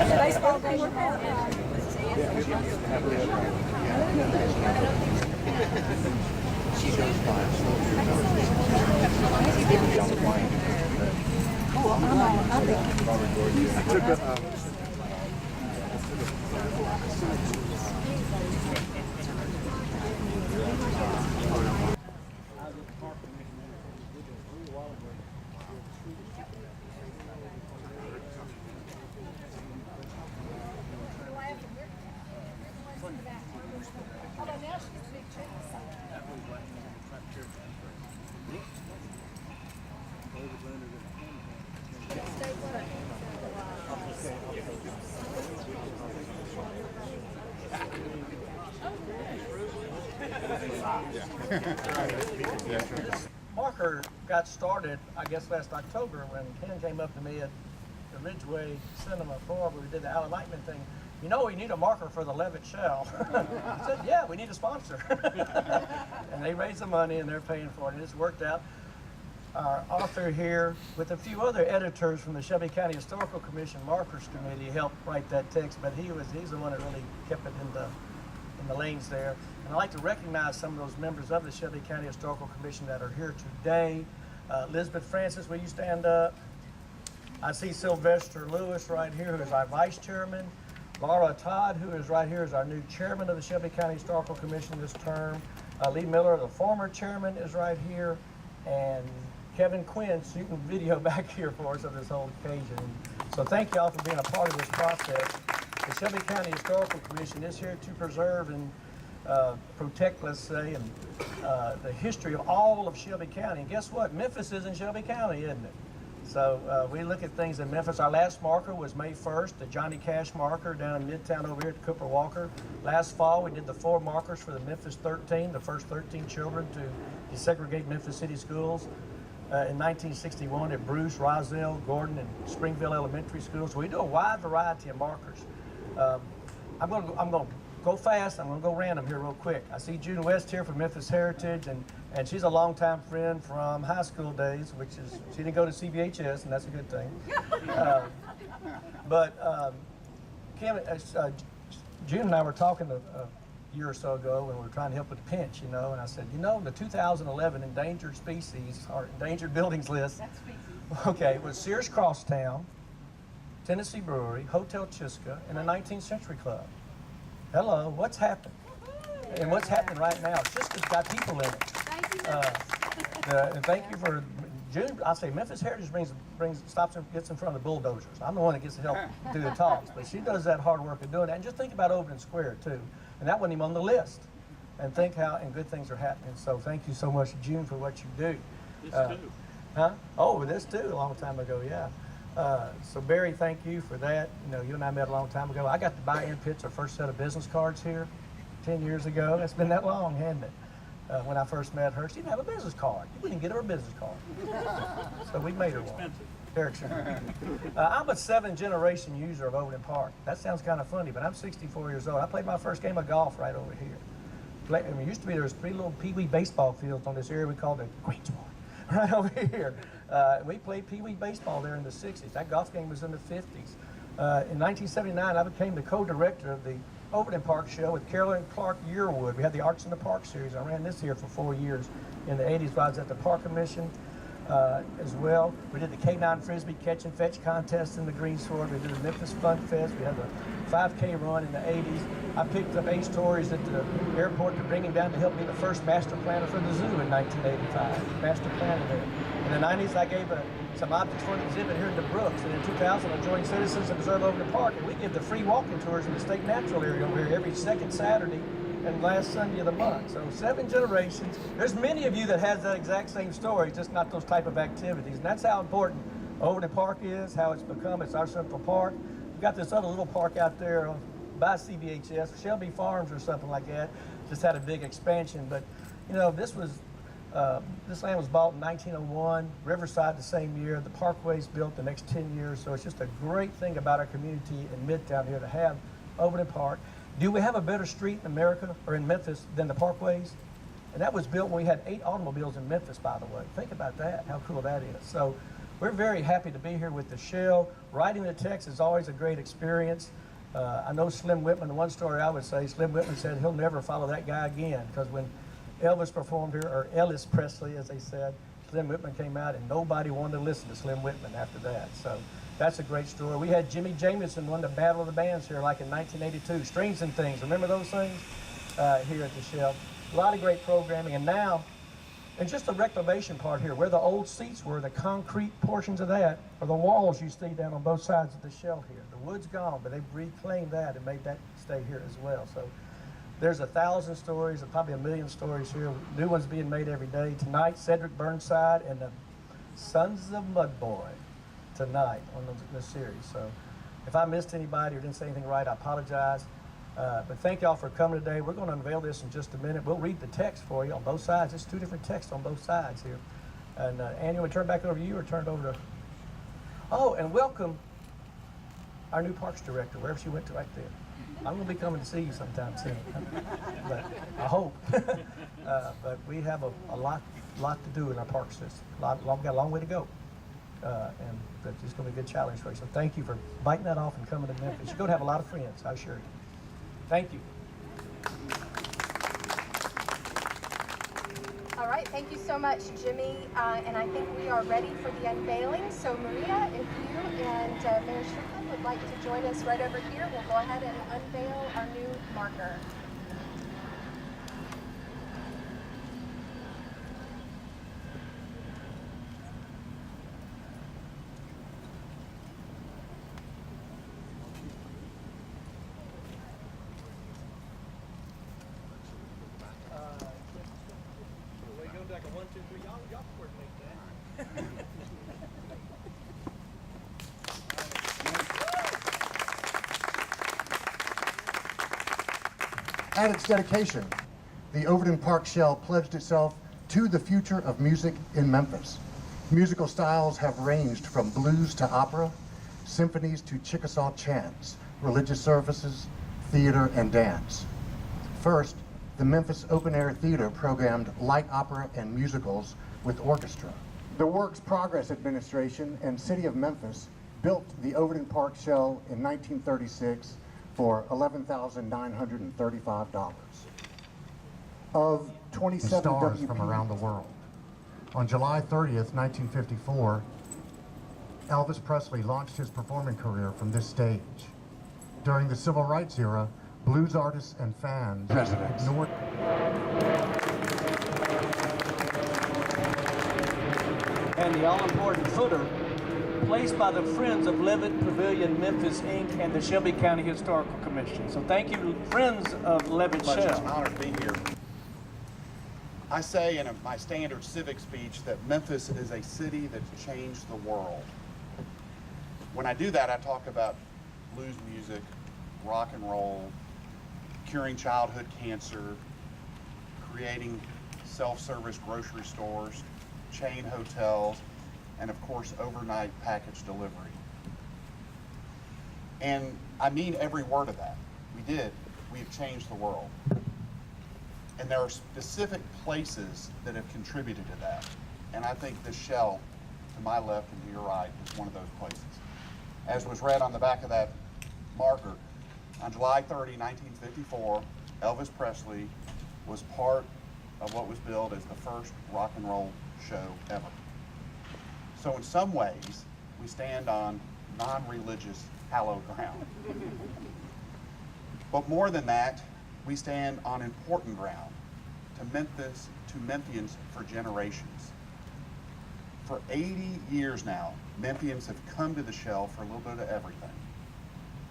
Baseball game. She goes by Marker got started, I guess, last October when Ken came up to me at the Ridgeway Cinema Forum where we did the Alan Lightman thing. You know, we need a marker for the Levitt Shell. I said, yeah, we need a sponsor. And they raised the money and they're paying for it, and it's worked out. Our author here, with a few other editors from the Shelby County Historical Commission Markers Committee, helped write that text, but he's the one that really kept it in the lanes there. And I'd like to recognize some of those members of the Shelby County Historical Commission that are here today. Elizabeth Francis, will you stand up? I see Sylvester Lewis right here, who is our vice chairman. Laura Todd, who is right here, is our new chairman of the Shelby County Historical Commission this term. Lee Miller, the former chairman, is right here. And Kevin Quinn shooting video back here for us of this whole occasion. So thank you all for being a part of this process. The Shelby County Historical Commission is here to preserve and protect, let's say, and the history of all of Shelby County. And guess what? Memphis is in Shelby County, isn't it? So we look at things in Memphis. Our last marker was May 1st, the Johnny Cash marker down in Midtown over here at Cooper Walker. Last fall, we did the 4 markers for the Memphis 13, the first 13 children to desegregate Memphis City schools. In 1961 at Bruce, Roselle, Gordon, and Springville Elementary Schools. We do a wide variety of markers. I'm going to go fast. I'm going to go random here real quick. I see June West here from Memphis Heritage, and she's a longtime friend from high school days, which is, she didn't go to CBHS, and that's a good thing. June and I were talking a year or so ago when we were trying to help with the pinch, and I said, the 2011 endangered species or endangered buildings list, okay, was Sears Crosstown, Tennessee Brewery, Hotel Chiska, and the 19th Century Club. Hello, what's happened? And what's happening right now? Chiska's got people in it. And thank you for June. I say Memphis Heritage stops and gets in front of the bulldozers. I'm the one that gets to help do the talks, but she does that hard work of doing that. And just think about Overton Square too. And that wasn't even on the list. And think how good things are happening. So thank you so much, June, for what you do. This too. Huh? Oh, this too, a long time ago, yeah. So Barry, thank you for that. You and I met a long time ago. I got to buy and pitch our first set of business cards here 10 years ago. It's been that long, hasn't it? When I first met her, she didn't have a business card. We didn't get her a business card. So we made her one. Very expensive. I'm a 7th-generation user of Overton Park. That sounds kind of funny, but I'm 64 years old. I played my first game of golf right over here. It used to be there was 3 little pee-wee baseball fields on this area we called the Greensboro. Right over here. We played pee-wee baseball there in the 60s. That golf game was in the 50s. In 1979, I became the co-director of the Overton Park show with Carolyn Clark Yearwood. We had the Arts in the Park series. I ran this here for 4 years in the 80s while I was at the Park Commission as well. We did the K9 Frisbee Catch and Fetch contest in the Greensward. We did the Memphis Fun Fest. We had the 5K run in the 80s. I picked up Ace Stories at the airport to bring him down to help me the first master planner for the zoo in 1985. Master planner there. In the 90s, I gave some objects for an exhibit here in the Brooks. And in 2000, I joined Citizens to Preserve Overton Park. And we give the free walking tours in the state natural area over here every second Saturday and last Sunday of the month. So 7 generations. There's many of you that has that exact same story, just not those type of activities. And that's how important Overton Park is, how it's become. It's our central park. We've got this other little park out there by CBHS, Shelby Farms or something like that. Just had a big expansion. But, this land was bought in 1901, Riverside the same year. The Parkway's built the next 10 years. So it's just a great thing about our community in Midtown here to have Overton Park. Do we have a better street in America or in Memphis than the Parkways? And that was built when we had 8 automobiles in Memphis, by the way. Think about that, how cool that is. So we're very happy to be here with the Shell. Writing the text is always a great experience. I know Slim Whitman, the one story I would say, Slim Whitman said he'll never follow that guy again, because when Elvis performed here, or Elvis Presley as they said, Slim Whitman came out and nobody wanted to listen to Slim Whitman after that. So that's a great story. We had Jimmy Jamison won the Battle of the Bands here like in 1982. Strings and Things, remember those things? Here at the Shell. A lot of great programming, and now, and just the reclamation part here, where the old seats were, the concrete portions of that, are the walls you see down on both sides of the Shell here. The wood's gone, but they've reclaimed that and made that stay here as well. So there's 1,000 stories, and probably 1,000,000 stories here. New ones being made every day. Tonight, Cedric Burnside and the Sons of Mudboy tonight on the series. So if I missed anybody or didn't say anything right, I apologize. But thank y'all for coming today. We're going to unveil this in just a minute. We'll read the text for you on both sides. It's 2 different texts on both sides here. And Annie, we turn back over to you or turn it over to... Oh, and welcome our new parks director, wherever she went to right there. I'm going to be coming to see you sometime soon, but I hope. But we have a lot to do in our park system. We've got a long way to go. But it's going to be a good challenge for you. So thank you for biting that off and coming to Memphis. You're going to have a lot of friends, I assure you. Thank you. All right, thank you so much, Jimmy. And I think we are ready for the unveiling. So Maria, if you and Mayor Strickland would like to join us right over here, we'll go ahead and unveil our new marker. Like a 1, 2, 3. Y'all coordinate that. At its dedication, the Overton Park Shell pledged itself to the future of music in Memphis. Musical styles have ranged from blues to opera, symphonies to Chickasaw chants, religious services, theater, and dance. First, the Memphis Open Air Theater programmed light opera and musicals with orchestra. The Works Progress Administration and City of Memphis built the Overton Park Shell in 1936 for $11,935. Of 27 stars from around the world. On July 30th, 1954, Elvis Presley launched his performing career from this stage. During the Civil Rights era, blues artists and fans ignored. And the all-important footer, placed by the Friends of Levitt Pavilion Memphis, Inc. and the Shelby County Historical Commission. So thank you, Friends of Levitt Shell. It's an honor to be here. I say in my standard civic speech that Memphis is a city that's changed the world. When I do that, I talk about blues music, rock and roll, curing childhood cancer, creating self-service grocery stores, chain hotels, and of course overnight package delivery. And I mean every word of that. We've changed the world. And there are specific places that have contributed to that. And I think this Shell, to my left and to your right, is one of those places. As was read on the back of that marker, on July 30, 1954, Elvis Presley was part of what was billed as the first rock and roll show ever. So in some ways, we stand on non-religious hallowed ground. But more than that, we stand on important ground to Memphians for generations. For 80 years now, Memphians have come to the Shell for a little bit of everything.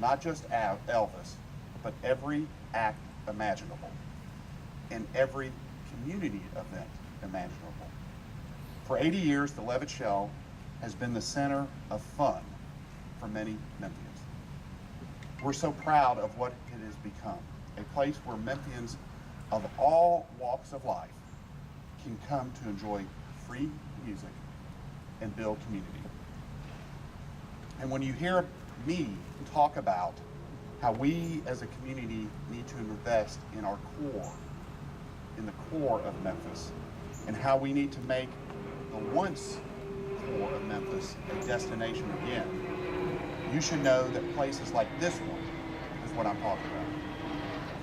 Not just Elvis, but every act imaginable and every community event imaginable. For 80 years, the Levitt Shell has been the center of fun for many Memphians. We're so proud of what it has become, a place where Memphians of all walks of life can come to enjoy free music and build community. And when you hear me talk about how we as a community need to invest in our core, in the core of Memphis, and how we need to make the once core of Memphis a destination again, you should know that places like this one is what I'm talking about.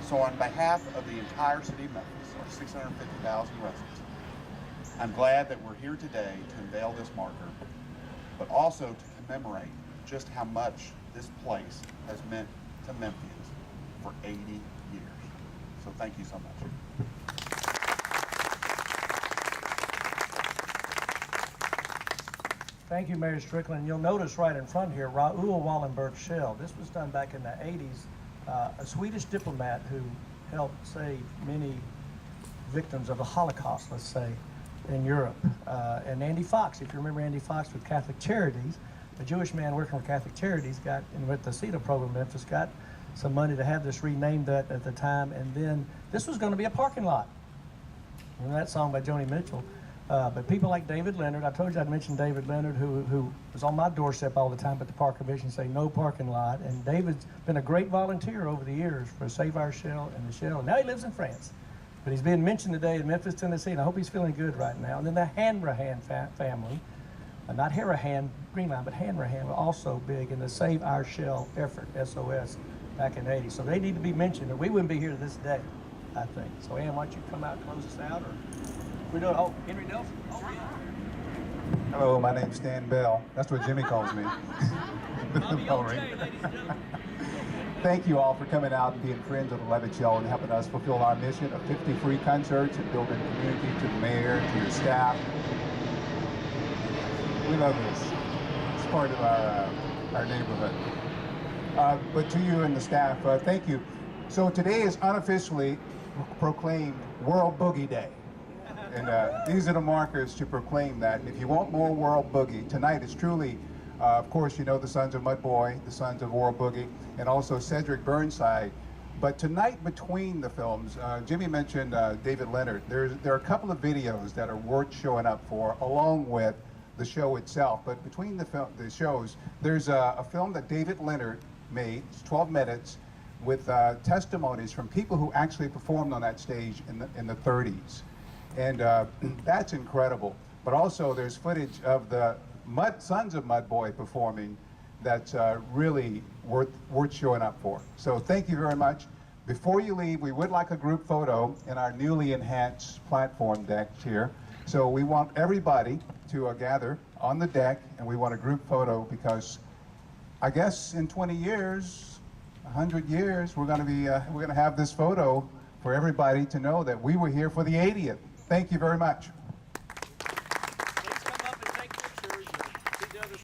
So on behalf of the entire city of Memphis, our 650,000 residents, I'm glad that we're here today to unveil this marker, but also to commemorate just how much this place has meant to Memphians for 80 years. So thank you so much. Thank you, Mayor Strickland. You'll notice right in front here, Raoul Wallenberg Shell. This was done back in the 80s. A Swedish diplomat who helped save many victims of the Holocaust, let's say, in Europe. And Andy Fox, if you remember Andy Fox with Catholic Charities, a Jewish man working with Catholic Charities got, and with the CETA program in Memphis, got some money to have this renamed that at the time. And then this was going to be a parking lot. Remember that song by Joni Mitchell? But people like David Leonard, I told you I'd mention David Leonard, who was on my doorstep all the time at the Park Commission saying no parking lot. And David's been a great volunteer over the years for Save Our Shell and the Shell. And now he lives in France. But he's being mentioned today in Memphis, Tennessee, and I hope he's feeling good right now. And then the Hanrahan family, not Harahan, Green Line, but Hanrahan, were also big in the Save Our Shell effort, SOS, back in the 80s. So they need to be mentioned, or we wouldn't be here to this day, I think. So Ann, why don't you come out and close us out, or we're doing, oh, Henry Delphin. Oh, yeah. Hello, my name's Stan Bell. That's what Jimmy calls me. Thank you all for coming out and being friends of the Levitt Shell and helping us fulfill our mission of 50 free concerts and building community, to the mayor, to your staff. We love this. It's part of our neighborhood. But to you and the staff, thank you. So today is unofficially proclaimed World Boogie Day. And these are the markers to proclaim that. And if you want more World Boogie, tonight is truly, of course, you know the Sons of Mudboy, the Sons of World Boogie, and also Cedric Burnside. But tonight, between the films, Jimmy mentioned David Leonard. There are a couple of videos that are worth showing up for, along with the show itself. But between the shows, there's a film that David Leonard made. It's 12 minutes with testimonies from people who actually performed on that stage in the 30s. And that's incredible. But also there's footage of the Sons of Mudboy performing that's really worth showing up for. So thank you very much. Before you leave, we would like a group photo in our newly enhanced platform deck here. So we want everybody to gather on the deck, and we want a group photo because I guess in 20 years, 100 years, we're going to have this photo for everybody to know that we were here for the 80th. Thank you very much.